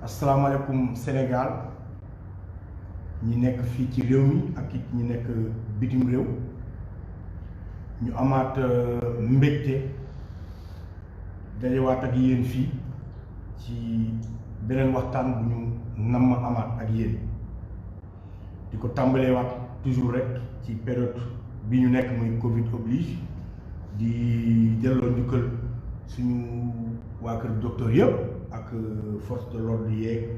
asalaamaaleykum Sénégal ñi nekk fii ci réew mi ak it ñi nekk bitim réew ñu amaat mbégte dajewaat ak yéen fii ci beneen waxtaan bu ñu namm amaat ak yéen di ko tàmbaleewaat toujours rek ci période bi ñu nekk muy Covid oblige di delloo njukkal suñu waa kër docteur yëpp ak force de l'ordre yeeg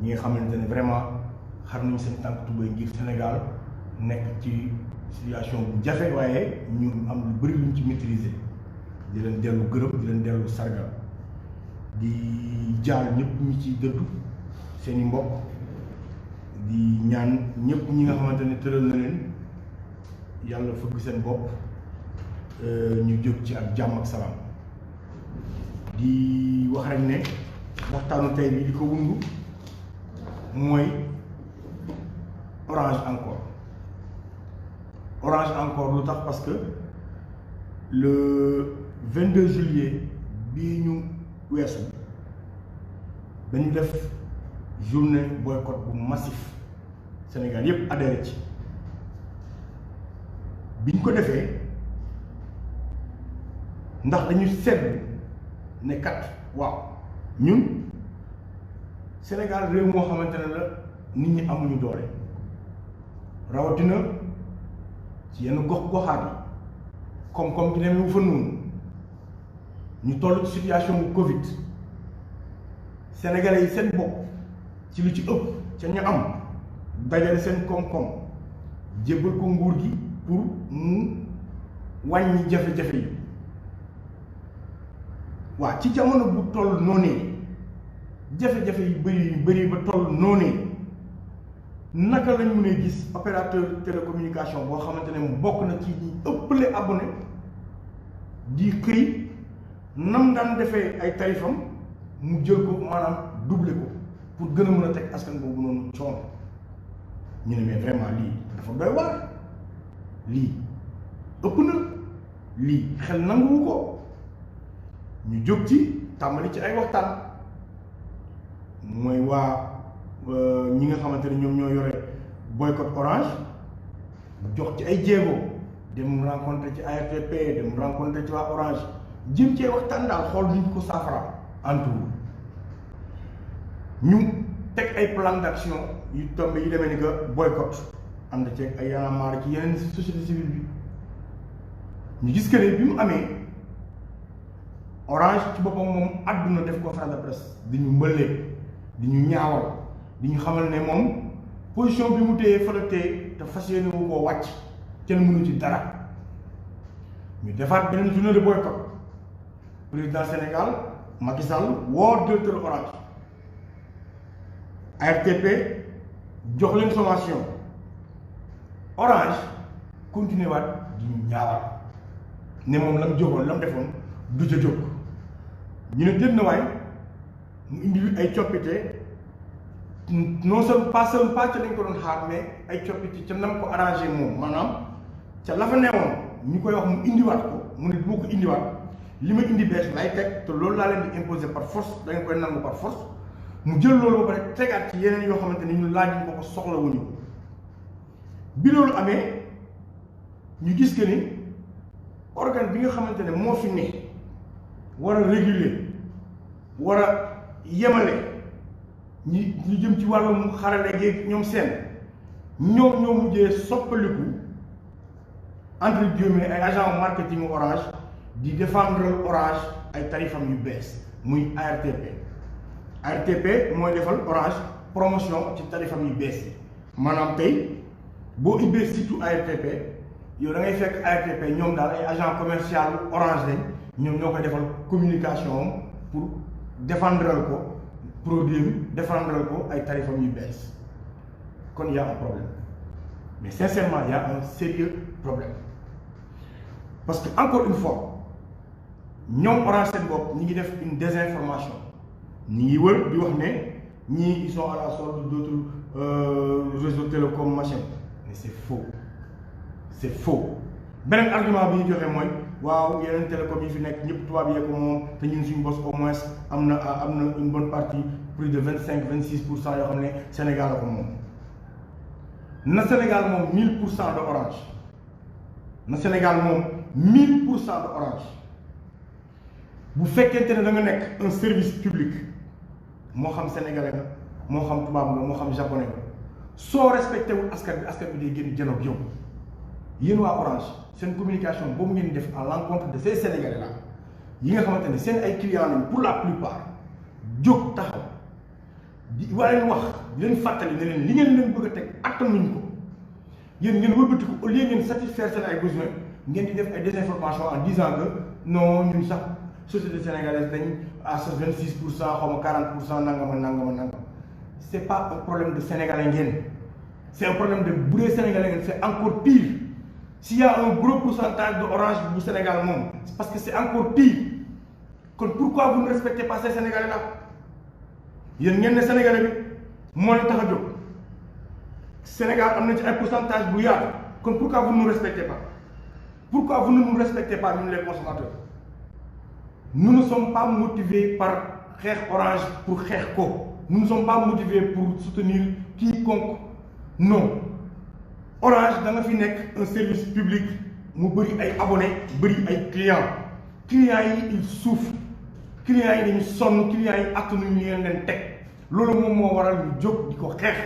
ñi nga xamante ne vraiment xar nañu seen tànk tubéy ngir Sénégal nekk ci situation bu jafe waaye ñu am lu bëri luñ ci maîtriser di leen dellu gërëm di leen dellu sargal di jaal ñëpp ñi ci dëddu seen i mbokk di ñaan ñëpp ñi nga xamante ne tëral na leen yàlla fëgg seen bopp ñu jóg ci ak jàmm ak salaam di wax rek ne waxtaanu tey bi di ko wundu mooy Orange encore lu tax parce que le 22 juillet bii ñu weesu dañu def journée boycott bu massif Sénégal yépp adhéré ci biñ ko defee ndax dañu seetlu ne kat waaw ñun Sénégal réew moo xamante ne la nit ñi amuñu doole rawatina ci yenn gox-goxaat yi koom-koom gi demee wu fa noonu ñu toll ci situation bu Covid sénégalais yi seen bopp ci lu ci ëpp ca ñu am dajale seen koom-koom jébbal ko nguur gi pour mu wàññi jafe-jafe yi waa ci jamono bu toll noonee jafe-jafe yu bëri ba toll noonee naka lañ mën a gis opérateur télécommunication boo xamante ne mu bokk na ci ñi ëppale abonné di xëy nam daan defee ay tarifam mu jël ko maanaam doublé ko pour gën a mën a teg askan boobu noonu coono ñu ne mais vraiment lii dafa doy waar lii ëpp na lii xel nanguwu ko ñu jóg ci tàmbali ci ay waxtaan mooy waa ñi nga xamante ne ñoom ñoo yore boycott Orange jox ci ay jéego dem rencontré ci ARTP dem rencontré ci waa Orange jëm cee waxtaan daal xool ñu ko saafara entre ñu teg ay plan d'action yu tombé yu demee ni que boycott ànd ceeg ay Y'en a marre ci yeneen société civile bi ñu gis que ne bi mu amee Orange ci boppam moom àdduna def conférence de presse di ñu mbëllee di ñu ñaawal di ñu xamal ne moom position bi mu téye fa la téye te fas yéene wu koo wàcc kenn mënu ci dara ñu defaat beneen journée de boycott président Sénégal Macky Sall woo directeur Orange ARTP jox leen sommation Orange continué waat di ñu ñaawal ne moom la mu jógoon la mu defoon du ca jóg ñu ne déet na waay mu indi ay coppite non seulement pas ca lañ ko doon xaar mais ay coppite ca nam ko arrangé moom maanaam ca la fa newoon ñu koy wax mu indiwaat ko mu ne du ma ko indiwaat li ma indi bees lay teg te loolu laa leen di imposer par force da ngeen koy nangu par force mu jël loolu ba pare tegaat ci yeneen yoo xamante ni ñu laaj ñu ko soxla wuñu bi loolu amee ñu gis que ni organe bi nga xamante ne moo fi ne war a réguler war a yemale ñi jëm ci wàllum xarale geeg ñoom seen ñoom ñoo mujjee soppaliku entre guillemets ay agent marketing Orange di défendre Orange ay tarifam yu bees muy ARTP mooy defal Orange promotion ci tarifam yu bees yi maanaam tey boo ubbee surtout ARTP yow da ngay fekk ARTP ñoom daal ay agent commercial Orange lañ ñoom ñoo koy defal communication pour défendre ko produit bi défendre ko ay tarifam yu bees kon y a un problème mais sincèrement y a un sérieux problème parce que encore une fois ñoom Orange seen bopp ñi ngi def une désinformation ñi ngi wër di wax ne ñii ils sont à la solde d'autres réseaux télécom machin mais c'est faux beneen argument bi ñu joxe mooy waaw yeneen télécom yi fi nekk ñëpp tubaab yee ko moom te ñun suñu bos au moins am na une bonne partie plus de 25-26% yoo xam ne Sénégal la ko moom. na Sénégal moom 1000% de Orange na Sénégal moom 1000% de Orange bu fekkente ne da nga nekk un service public moo xam sénégalais nga moo xam tubaab nga moo xam japonais nga soo respecté wul askan bi day génn jënoog yow yéen waa Orange seen communication boobu ngeen def à l'encontre de ces sénégalais là yi nga xamante ne seen ay clients lañ pour la plupart jóg taxaw di waa leen wax di leen fàttali ne leen li ngeen leen bëgg a teg attanuñ ko yéen ngeen wëlbatiku au lieu ngeen satisfaire seen ay besoins ngeen di def ay désinformation en disant que non ñun sax société sénégalaise dañ à 26% xaw ma 40% nangam. C'est pas un problème de sénégalais ngeen c'est un problème de bu dee sénégalais ngeen c'est encore pire s'il y a un gros pourcentage de Orange bu Sénégal moom c'est parce que c'est encore pire kon pourquoi vous ne respectez pas ces sénégalais là yéen ngeen ne sénégalais bi moo leen tax a jóg Sénégal am na ci ay pourcentage bu yaatu kon pourquoi vous ne nous respectez pas pourquoi vous ne nous respectez pas ñun les consommateurs nous ne sommes pas motivés par xeex Orange pour xeex ko. Nous ne sommes pas motivés pour soutenir quiconque. Non. Orange da nga fi nekk un service public mu bëri ay abonnés bëri ay clients yi ils souffrent clients yi dañu sonn clients yi attanuñu leen teg loolu moom moo waral ñu jóg di ko xeex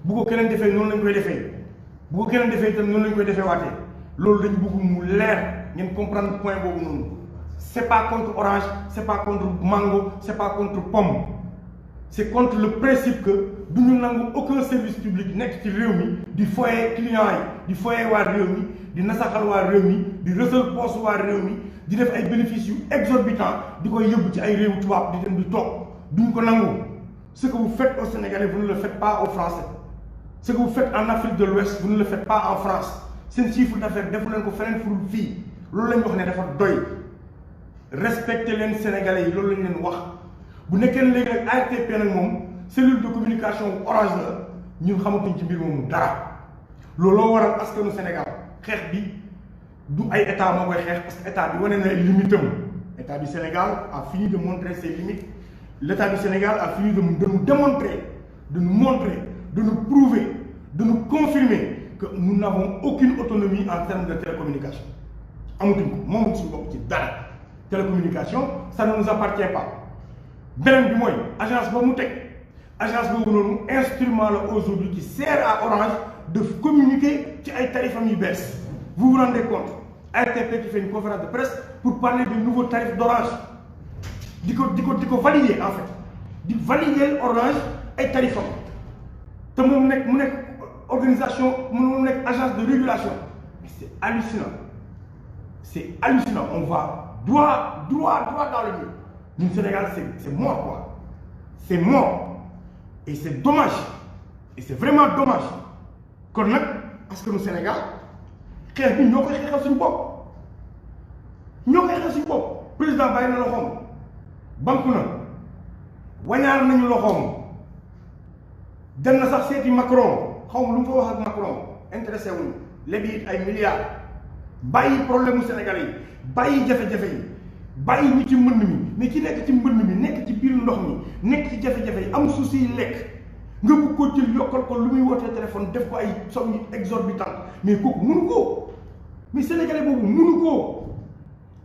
bu ko keneen defee noonu lañ koy defee bu ko keneen defee itam noonu lañ koy defee waatee loolu dañu bëgg mu leer ngeen comprendre point boobu noonu c'est pas contre Orange c'est pas contre Mango c'est pas contre Pomme. C'est contre le principe que nous n'avons aucun service public nekk ci réew mi di foyer clients yi di foyer waa réew mi di nasaxal waa réew mi di rësal poos waa réew mi di def ay bénéfices yu exorbitants di koy yóbbu ci ay réewu tubaab di dem di toog duñ ko nangu. Ce que vous faites au Sénégalais vous ne le faites pas aux Français ce que vous faites en Afrique de l'Ouest vous ne le faites pas en France seen chiffre d'affaires defu leen ko feneen furul fii loolu lañ wax ne dafa doy respecter leen Sénégalais yi loolu lañ leen wax. bu nekkee ne léegi nag ARTP nag moom cellule de communication Orange la ñun xamatuñ ci mbir moomu dara looloo waral askanu Sénégal xeex bi du ay état moo koy xeex parce que état bi wane na limite am état du Sénégal a fini de montrer ses limites l'état du Sénégal a fini de nous démontrer de nous montrer de nous prouver de nous confirmer que nous n'avons aucune autonomie en termes de télécommunication amatuñ ko moomuñ suñu bopp ci dara télécommunication ça ne nous appartient pas. beneen bi mooy agence ba mu teg agence boobu noonu instrument la aujourd'hui qui sert à Orange de communiquer ci ay tarifam yu bees vous vous rendez compte ARTP qui fait une conférence de presse pour parler des nouveaux tarifs d'Orange di ko valider en fait di valider Orange ay tarifam te mu nekk organisation mu nekk agence de régulation mais c'est hallucinant on va droit dans le mur. Ñun Sénégal c'est mort quoi c'est mort et c'est dommage et c'est vraiment dommage kon nag parce que nu Sénégal xeex bi ñoo koy xeexal suñu bopp président bàyyi na loxoom banku na wañaar nañu loxoom dem na sax seeti Macron xaw ma lu mu fa wax ak Macron intéressé wuñu léegi ay milliards bàyyi problème mu Sénégalais yi bàyyi jafe-jafe yi bàyyi ñu ci mbënn mi mais ki nekk ci mbënn mi nekk ci biir ndox mi nekk ci jafe-jafe yi am suuf si lekk nga bëgg koo jël yokkal ko lu muy wootee téléphone def ko ay somme yu exorbitantes mais kooku mënu ko mais sénégalais boobu mënu ko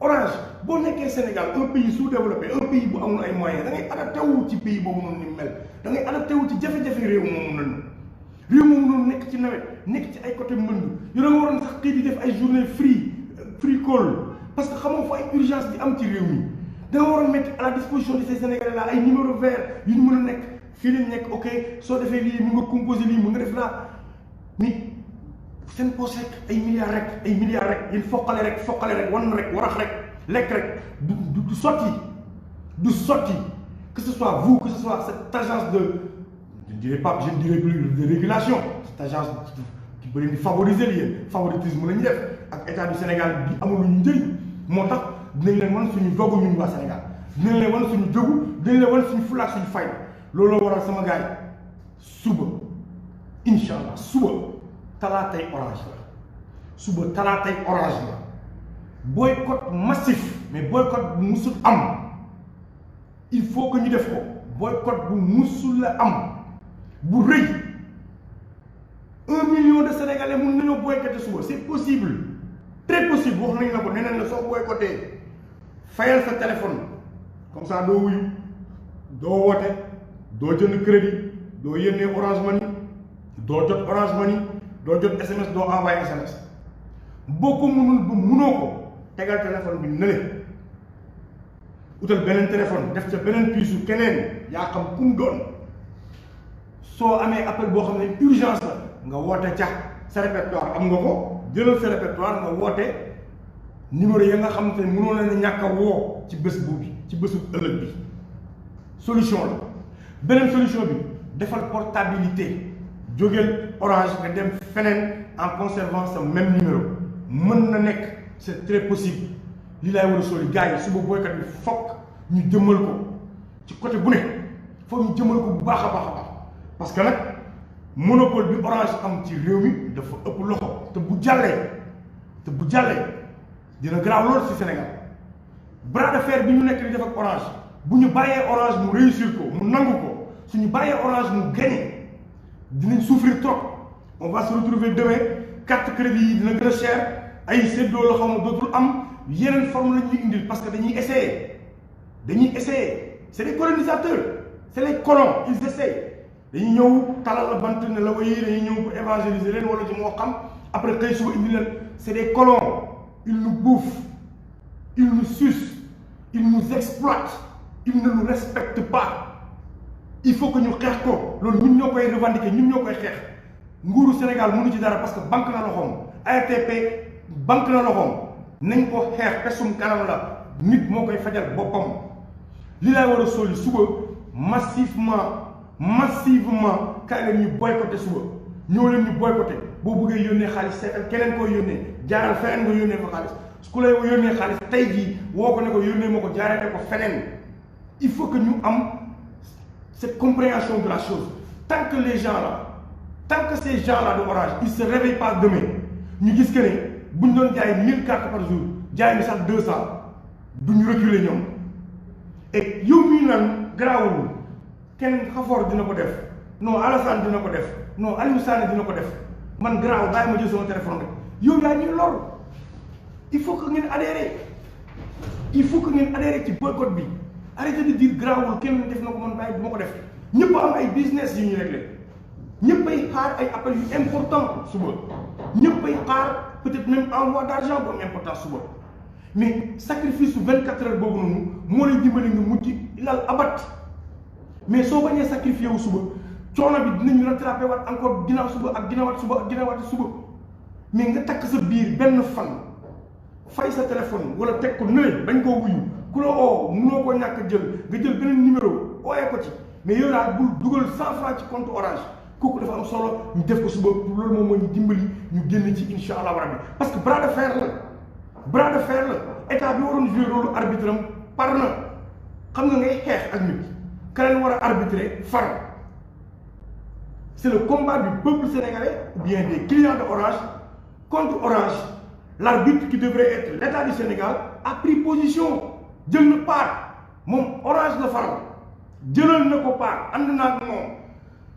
Orange boo nekkee Sénégal un pays sous-développé un pays bu amul ay moyens da ngay adapté wu ci pays boobu noonu ni mel da ngay adapté wu ci jafe-jafe réew moomu noonu nekk ci nawet nekk ci ay côté mbënd yu da nga waroon sax xëy di def ay journée free call parce que xamoo fa ay urgence di am ci réew mi da nga waroon mettre à la disposition de ces Sénégalais là ay numéro vert yu ñu mën a nekk fii lañ nekk ok soo defee lii mu nga composé lii mu nga def laa ni seen poche rek ay milliards rek yéen foqale rek wan rek warax rek lekk rek du sotti que ce soit vous que ce soit cette agence je ne dirais plus de régulation cette agence qui peut leen di favoriser lii favoritisme la ñuy def ak état du Sénégal bi amul lu ñu njëriñ moo tax dinañ leen wan suñu dogu ñun waa Sénégal dinañ leen wan suñu jógu dinañ leen wan suñu fulaak suñu fayda looloo waral sama gars yi suba incha allah suba talaatay Orange la boycott massif mais boycott bu musul am il faut que ñu def ko boycott bu musul la am bu rëy 1 million de Sénégalais mun nañoo boycotter suba c'est possible très possible wax nañ la ko neneen la soo boycotter fayal sa téléphone comme ça doo wuyu doo woote doo jënd crédit doo yónnee Orange Money doo jot Orange Money doo jot SMS doo envoyé SMS boo ko mënul bu mënoo ko tegal téléphone bi nële utal beneen téléphone def ca beneen piisu keneen yaa xam ku mu doon soo amee appel boo xam ne urgence la nga woote ca sa répertoire am nga ko jëlal sa répertoire nga woote numéro ya nga xam te ne mënoo leen ñàkk a woo ci bés boobu ci bésu ëllëg bi solution la beneen solution bi defal portabilité jógeel Orange nga dem feneen en conservant sa même numéro mën na nekk c'est très possible li laay war a soli gars yi suba boycott bi fokk ñu jëmmal ko ci côté bu ne foog ñu jëmmal ko bu baax a baax a baax parce que nag monopole bi Orange am ci réew mi dafa ëpp loxo te bu jàllee dina garaaw lool ci Sénégal bras de fer bi ñu nekk di def ak Orange bu ñu bàyyee Orange mu réussir ko mu nangu ko suñu bàyyee Orange mu gagné dinañ souffrir trop on va se retrouver demain carte crédit yi dina gën a cher ay séddoo la xam ne dootul am yeneen forme la ñuy indil parce que dañuy essayer c'est des colonisateurs c'est les colons ils essayent dañuy ñëw talal la bant ne la wayi dañuy ñëw pour évangéliser leen wala ci moo xam après xëy suba indi leen c'est des colons ils nous bouffent ils nous sucent ils nous exploitent ils ne nous respectent pas il faut que ñu xeex ko loolu ñun ñoo koy revendiquer ñun ñoo koy xeex nguuru Sénégal mënu ci dara parce que banque na loxoom ARTP banque na loxoom nañ ko xeex pesum kanam la nit moo koy fajal boppam li laay war a soli suba massivement kaay leen ñu boycotté suba ñëw leen ñu boycotté boo bëggee yónnee xaalis seetal keneen koy yónnee jaaral feneen nga yónnee fa xaalis ku lay yónnee xaalis tey jii woo ko ne ko yónnee ma ko jaarate ko feneen il faut que ñu am cette compréhension de la chose tant que ces gens là de Orange ils se réveillent pas demain ñu gis que ne bu ñu doon jaay 1000 cartes par jour jaay mi sax 200 duñu reculer ñoom et yow mii naan garaawul kenn xafoor dina ko def non Alassane dina ko def non Aliou Sané dina ko def man garaaw bàyyi ma jël sama téléphone rek yow yaa ñuy lor il faut que ngeen adhéré ci boycott bi arrêtez de dire garaawul kenn def na ko man bàyyi du ma ko def ñëpp am ay business yu ñuy réglé ñëpp ay xaar ay appels yu important suba ñëpp ay xaar peut-être même envoi d'argent bu am important suba mais sacrifice su 24 heures boobu noonu moo lay dimbali nga mujj ilal abat mais soo bañee sacrifié wu suba coono bi dinañu rattrapé waat encore ginnaaw suba ak ginnaawaat suba ak ginnaawaat suba mais nga takk sa biir benn fan fay sa téléphone wala teg ko nële bañ koo wuyu ku la oo munoo koo ñàkk jël nga jël beneen numéro ooyee ko ci mais yow daal bul dugal 100 francs ci compte Orange kooku dafa am solo ñu def ko suba pour loolu moom moo ñu dimbali ñu génn ci insha allah rabbi parce que bras de fer la état bi waroon jouer rôle arbitre am par na xam nga ngay xeex ak nit ka leen war a arbitrer far c'est le combat du peuple sénégalais ou bien des clients de Orange contre Orange. L'arbitre qui devrait être l'État du Sénégal a pris position jël na part moom Orange la faral jëlal na ko part ànd naa ak moom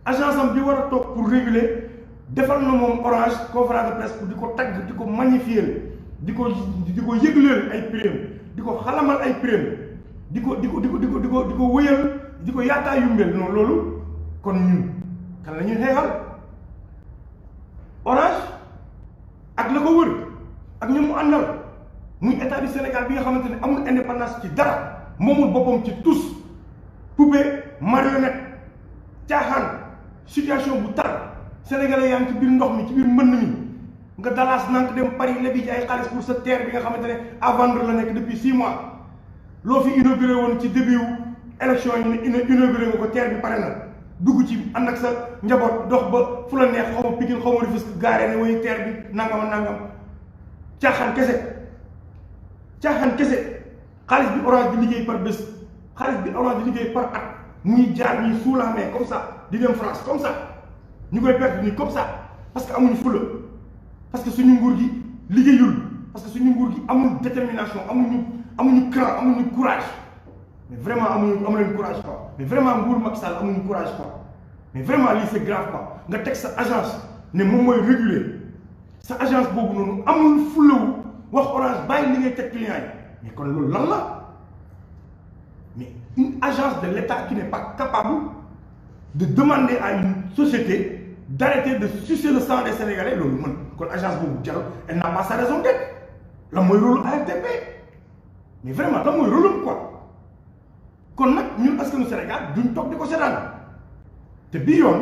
agence am bi war a toog pour réguler defal na moom Orange conférence de presse pour di ko tagg di ko magnifier di ko yëgleel ay prime di ko xalamal ay prime di ko wëyal di ko yaataa yumbeel non loolu kon ñun kan la ñuy xeexal Orange ak la ko wër ak ñoom mu àndal muy état du Sénégal bi nga xamante ne amul indépendance ci dara moomul boppam ci tous poupée marionnette caaxaan situation bu tar sénégalais yaa ngi ci biir ndox mi ci biir mbënn mi nga dalaas nank dem Paris lebi ji ay xaalis pour sa terre bi nga xamante ne à vendre la nekk depuis 6 mois loo fi inauguré woon ci début élection yi ne inauguré nga ko terre bi pare na dugg ci ànd ak sa njaboot dox ba fu la neex xaw ma Pikine xaw ma Rufisque gaare ne way terre bi nangam caaxaan kese xaalis bi Orange di liggéey par bés xaalis bi Orange di liggéey par at muy jaar ñuy sous la main comme ça di dem France comme ça ñu koy perdre nii comme ça parce que amuñu fula parce que suñu nguur gi liggéeyul parce que suñu nguur gi amul détermination amuñu cran amuñu courage mais vraiment amuñu courage quoi mais vraiment nguur Macky Sall amuñu courage quoi mais vraiment lii c'est grave quoi nga teg sa agence ne moom mooy réguler sa agence boobu noonu amul fulawu wax Orange bàyyi li ngay teg client yi mais kon loolu lan la mais une agence de l'État qui n'est pas capable de demander à une société d'arrêter de sucer le sang des Sénégalais loolu man kon agence boobu jarul elle n'a pas sa raison d'être la mooy rôle ARTP mais vraiment la mooy rôle quoi kon nag ñun askanu Sénégal duñ toog di ko seetaan te bii yoon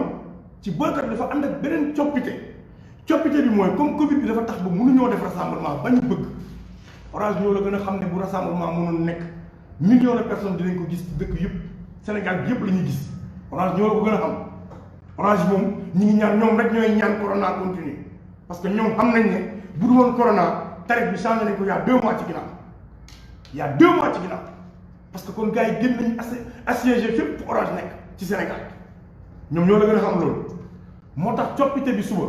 ci boycott dafa ànd ak beneen coppite bi mooy comme Covid bi dafa tax ba mënuñoo def rassemblement ba ñu bëgg Orange ñoo la gën a xam ne bu rassemblement mënoon nekk millions de personnes dinañ ko gis dëkk yëpp Sénégal bi yëpp la ñuy gis Orange ñoo la ko gën a xam Orange moom ñi ngi ñaan ñoom rek ñooy ñaan corona continue parce que ñoom xam nañ ne bu dul woon corona tarif bi changé nañ ko il y a 2 mois ci ginnaaw il y a 2 mois ci ginnaaw parce que kon gars yi gën nañu assiégé fépp fu Orange nekk ci Sénégal ñoom ñoo la gën a xam loolu moo tax coppite bi suba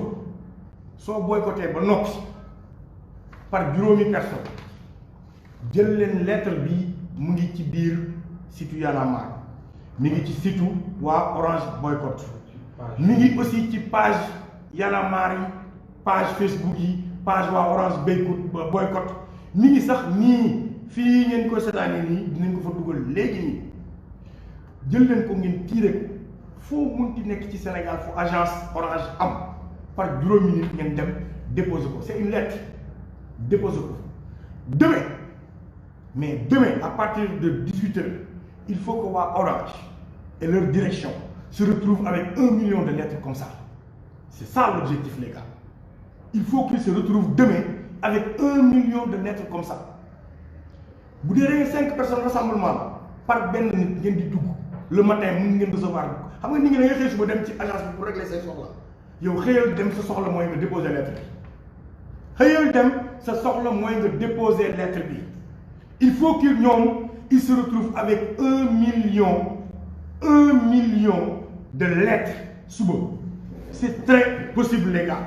soo boycotté ba noppi par juróomi personne jël leen lettre bi mu ngi ci biir site Y'en a marre mi ngi ci site waa Orange boycott mi ngi aussi ci page Y'en a marre yi page Facebook yi page waa Orange boycott mi ngi sax nii fii ngeen ko seetaanee nii dinañ ko fa dugal léegi nii jël leen ko ngeen tiire ko foo munti nekk ci Sénégal fu agence Orange am par juróomi nit ngeen dem déposer ko c'est une lettre déposer ko demain mais demain à partir de 18h il faut que waa Orange et leur direction se retrouvent avec 1 million de lettres comme ça c'est ça l'objectif les gars il faut qu'ils se retrouvent demain avec 1 million de lettres comme ça bu dee da 5 personnes rassemblement la par benn nit ngeen di dugg le matin mun ngeen recevoir xam nga nit ñi da ngay xëy suba dem ci agence bi pour régler say soxla yow xëyal dem sa soxla mooy nga déposer lettre bi xëyal dem sa soxla mooy nga déposer lettre bi il faut que ñoom ils se retrouvent avec 1 million de lettres suba c'est très possible les gars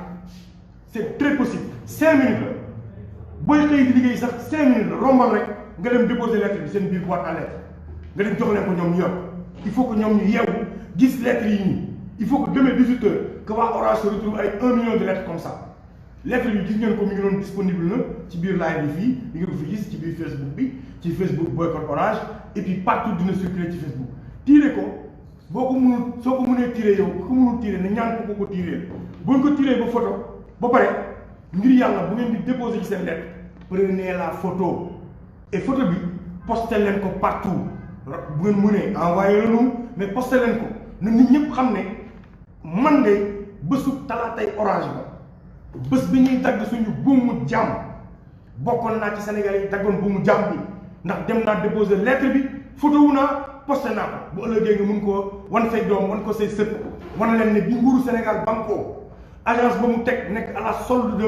c'est très possible 5 minutes la booy xëy di liggéey sax 5 minutes la rombal rek nga dem déposer lettre bi seen biir boîte à lettres nga dem jox leen ko ñoom ñu yor il faut que ñoom ñu yeewu gis lettres yi nii il faut que demain 18h que waa Orange se retrouve avec 1 million de lettres comme ça lettres yi gis ngeen ko mi ngi doon disponible na ci biir live bi fii mi ngi ko fi gis ci biir Facebook bi ci Facebook boycott Orange et puis partout dina circuler ci Facebook tirer ko boo ko mënul soo ko mënee tirer yow ku ko mënul tirer na ñaan ko tirer boo ko tirer ba photo ba pare ngir yàlla bu ngeen di déposer ci seen lettre prenez la photo et photo bi postez leen ko partout bu ngeen mënee envoyé leen mais postez leen ko na nit ñëpp xam ne man de bésu talaatay Orange ba bés bi ñuy dagg suñu buumu jàmm bokkoon naa ci Sénégal yi daggoon buumu jàmm bi ndax dem naa déposer lettre bi photo wu naa posté naa ko bu ëllëgee nga mun koo wan say doom wan ko say sët wan leen ne bi nguuru Sénégal banko agence ba mu teg nekk à la solde de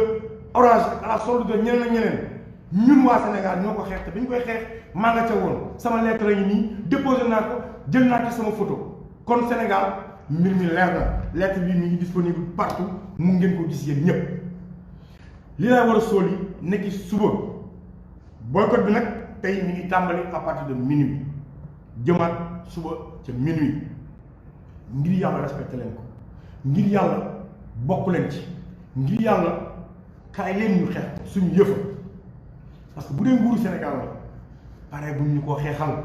Orange ak à la solde de ñeneen ak ñeneen ñun waa Sénégal ñoo ko xeex te bi ñu koy xeex maa nga ca woon sama lettre yi nii déposé naa ko jël naa ci sama photo kon Sénégal mbir mi leer na lettre bi mi ngi disponible partout mu ngeen ko gis yéen ñëpp li lay war a sóol yi nekki suba boycott bi nag tey mi ngi tàmbali à partir de minuit jëmaat suba ca minuit ngir yàlla respecté leen ko ngir yàlla bokk leen ci ngir yàlla kaay leen ñu xeex suñu yëfa parce que bu dee nguuru Sénégal la pare bu ñu ko xeexal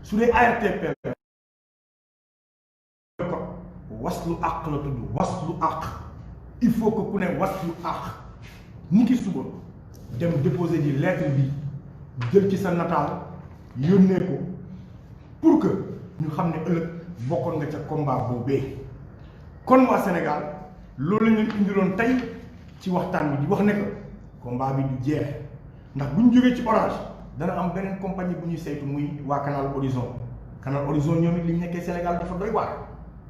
su dee ARTP waslu àq la tudd waslu àq il faut que ku ne waslu àq ni ki suba dem déposer ji lettre bi jël ci sa nataal yónnee ko pour que ñu xam ne ëllëg bokkoon nga ca combat boobee kon waa Sénégal loolu la ñu indiloon tey ci waxtaan bi di wax ne que combat bi du jeex ndax bu ñu jógee ci Orange dana am beneen compagnie bu ñuy saytu muy waa Canal Horizon ñoom it li ñu nekkee Sénégal dafa doy waar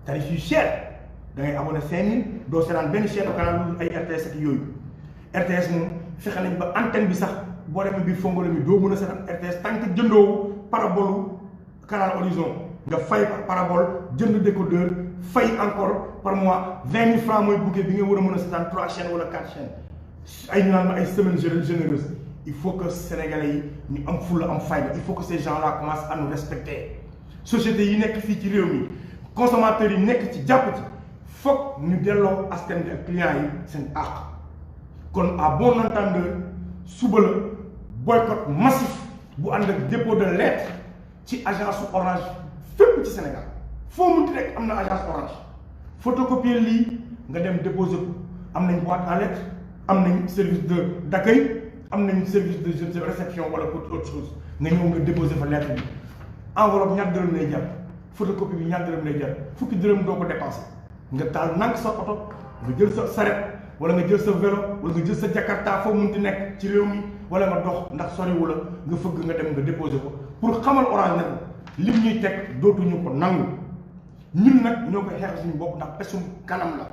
tarif yu cher da ngay abonné 5000 doo seetaan benn chaîne au canal lu ay RTS ak yooyu RTS moom fexe nañ ba antenne bi sax boo demee biir Fongolo mi doo mën a seetaan RTS tant que jëndoo parabolu Canal Horizon nga fay parabole jënd décodeur fay encore par mois 20 000 francs mooy bouquet bi nga war a mën a seetaan 3 chaînes wala 4 chaînes ay ñu naan ma ay semaines généreuses il faut que sénégalais yi ñu am fulla am fayda il faut que ces gens-là commencent à nous respecter société yi nekk fii ci réew mi consommateurs yi nekk ci jàpp ci foog ñu delloo askan bi ak clients yi seen àq kon à bon entendeur suba la boycott massif bu ànd ak dépôt de lettre ci agence Orange fépp ci Sénégal foo munti rek am na agence Orange photocopier lii nga dem déposer ko am nañ boîte à lettres am nañ service d'accueil am nañ service de réception wala pour autre chose nga ñëw nga déposer fa lettre bi enveloppe ñaar dërëm lay jar photocopie bi ñaar dërëm lay jar fukki dërëm doo ko dépensé nga taal nank sa oto nga jël sa saret wala nga jël sa vélo wala nga jël sa jakarta foo munti nekk ci réew mi wala nga dox ndax soriwu la nga fëgg nga dem nga déposer ko pour xamal Orange ne ko lim ñuy teg dootuñu ko nangu ñun nag ñoo koy xeex suñu bopp ndax pesum kanam la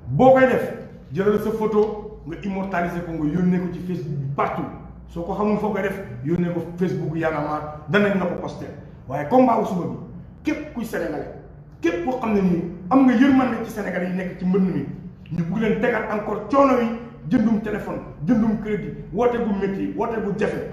boo koy def jëlal sa photo nga immortaliser ko nga yónnee ko ci Facebook bi partout soo ko xamul foo koy def yónnee ko Facebook Y'en a marre danañ la ko posté waaye combat wu suba bi képp kuy sénégalais képp koo xam ne nii am nga yërmande ci sénégalais yi nekk ci mbënn mi ñu bugg leen tegaat encore coono yi jëndum téléphone jëndum crédit woote bu métti woote bu jafe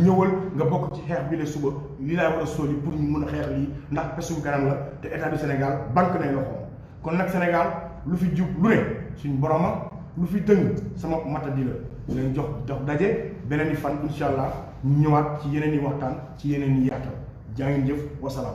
ñëwal nga bokk ci xeex bi le suba lii laay war a sóoli pour ñu mën a xeex lii ndax pesum kanam la te état du Sénégal banque nay loxoom kon nag Sénégal lu fi jub lu ne suñ boroma lu fi dëng sama matadi la leen jox daje beneen i fan incha allah ñu ñëwaat ci yeneen i waxtaan ci yeneen i yaatal jaa ngeen jëf wasalaam